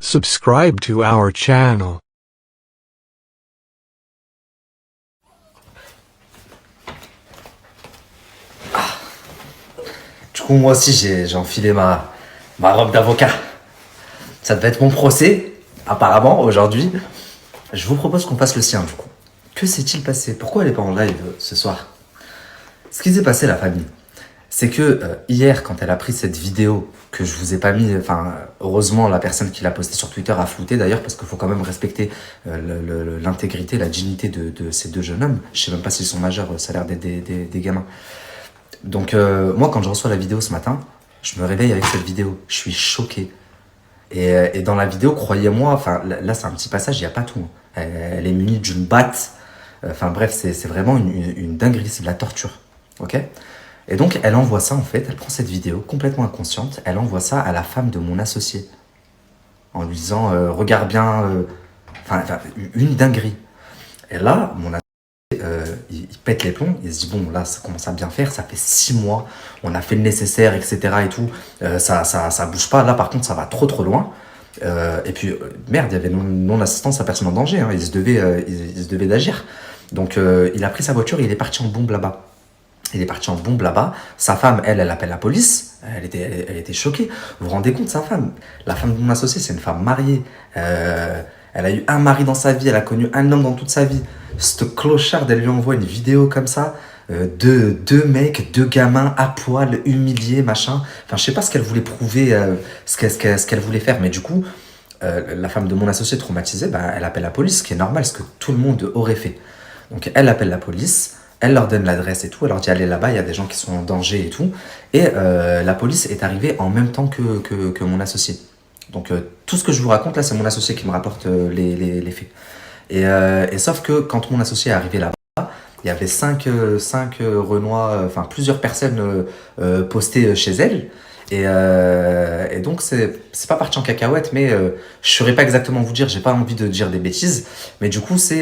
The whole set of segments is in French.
Subscribe to our channel. Du coup, moi aussi, j'ai enfilé ma robe d'avocat. Ça devait être mon procès, apparemment, aujourd'hui. Je vous propose qu'on fasse le sien, du coup. Que s'est-il passé? Pourquoi elle n'est pas en live ce soir? Ce qui s'est passé, la famille, c'est que hier, quand elle a pris cette vidéo, que je vous ai pas mis, heureusement, la personne qui l'a postée sur Twitter a flouté d'ailleurs, parce qu'il faut quand même respecter l'intégrité, la dignité de ces deux jeunes hommes. Je sais même pas s'ils sont majeurs, ça a l'air d'être des gamins. Donc moi, quand je reçois la vidéo ce matin, je me réveille avec cette vidéo. Je suis choqué. Et dans la vidéo, croyez-moi, là c'est un petit passage, il n'y a pas tout. Elle est munie d'une batte. Bref, c'est vraiment une dinguerie, c'est de la torture. Ok? Et donc elle envoie ça en fait, elle prend cette vidéo complètement inconsciente, elle envoie ça à la femme de mon associé. En lui disant, regarde bien, une dinguerie. Et là, mon il pète les plombs, il se dit bon là ça commence à bien faire, ça fait 6 mois, on a fait le nécessaire etc et tout, ça bouge pas, là par contre ça va trop loin, et puis merde il y avait non-assistance à personne en danger, hein, il se devait d'agir, donc il a pris sa voiture et il est parti en bombe là-bas. Sa femme, elle appelle la police. Elle était choquée. Vous vous rendez compte, sa femme, la femme de mon associé, c'est une femme mariée. Elle a eu un mari dans sa vie, elle a connu un homme dans toute sa vie. Cette clocharde, elle lui envoie une vidéo comme ça, deux mecs, deux gamins à poil, humiliés, machin. Enfin, je sais pas ce qu'elle voulait prouver, ce qu'elle voulait faire, mais du coup, la femme de mon associé traumatisée, elle appelle la police, ce qui est normal, ce que tout le monde aurait fait. Donc, elle appelle la police. Elle leur donne l'adresse et tout, elle leur dit allez là-bas, il y a des gens qui sont en danger et tout. Et la police est arrivée en même temps que mon associé. Donc tout ce que je vous raconte là, c'est mon associé qui me rapporte les faits. Et sauf que quand mon associé est arrivé là-bas, il y avait 5 Renois, plusieurs personnes postées chez elle. Et donc c'est pas parti en cacahuète, mais je saurais pas exactement vous dire, j'ai pas envie de dire des bêtises. Mais du coup, ça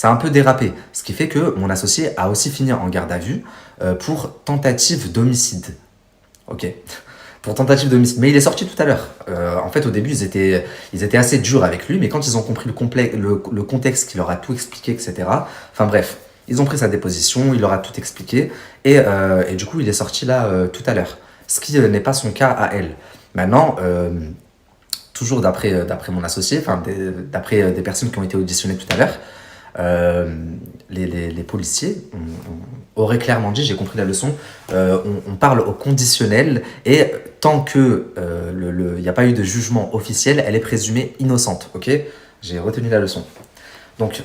a un peu dérapé, ce qui fait que mon associé a aussi fini en garde à vue pour tentative d'homicide. Ok, pour tentative d'homicide. Mais il est sorti tout à l'heure. En fait, au début, ils étaient assez durs avec lui, mais quand ils ont compris le contexte, qu'il leur a tout expliqué, etc. Enfin bref, ils ont pris sa déposition, il leur a tout expliqué, et du coup, il est sorti là tout à l'heure. Ce qui n'est pas son cas à elle. Maintenant, toujours d'après mon associé, d'après des personnes qui ont été auditionnées tout à l'heure, les policiers auraient clairement dit, j'ai compris la leçon, on parle au conditionnel et tant que il n'y a pas eu de jugement officiel, elle est présumée innocente. Ok, j'ai retenu la leçon. Donc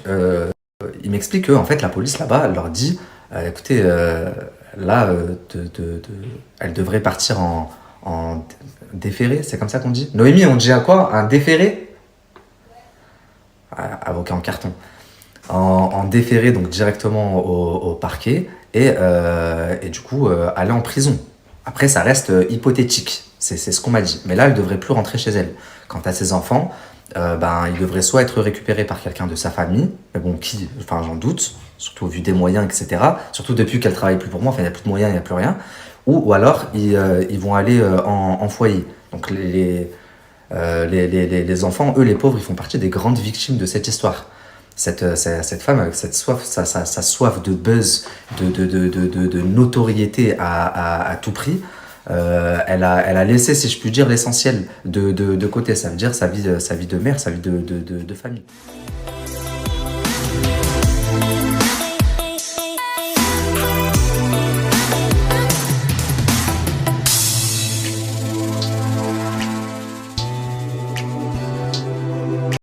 il m'explique que en fait la police là-bas leur dit écoutez elle devrait partir en déféré, c'est comme ça qu'on dit. Noémie, on dit à quoi? Un déféré? Avocat en carton. En déféré donc directement au parquet et du coup aller en prison. Après ça reste hypothétique, c'est ce qu'on m'a dit. Mais là elle devrait plus rentrer chez elle. Quant à ses enfants, ils devraient soit être récupérés par quelqu'un de sa famille, mais bon qui, j'en doute, surtout au vu des moyens etc. Surtout depuis qu'elle travaille plus pour moi, il n'y a plus de moyens, il n'y a plus rien. Ou alors ils vont aller en foyer. Donc les enfants, eux les pauvres, ils font partie des grandes victimes de cette histoire. Cette femme avec cette soif, sa soif de buzz, de notoriété à tout prix, elle a laissé, si je puis dire, l'essentiel de côté. Ça veut dire sa vie de mère, sa vie de famille.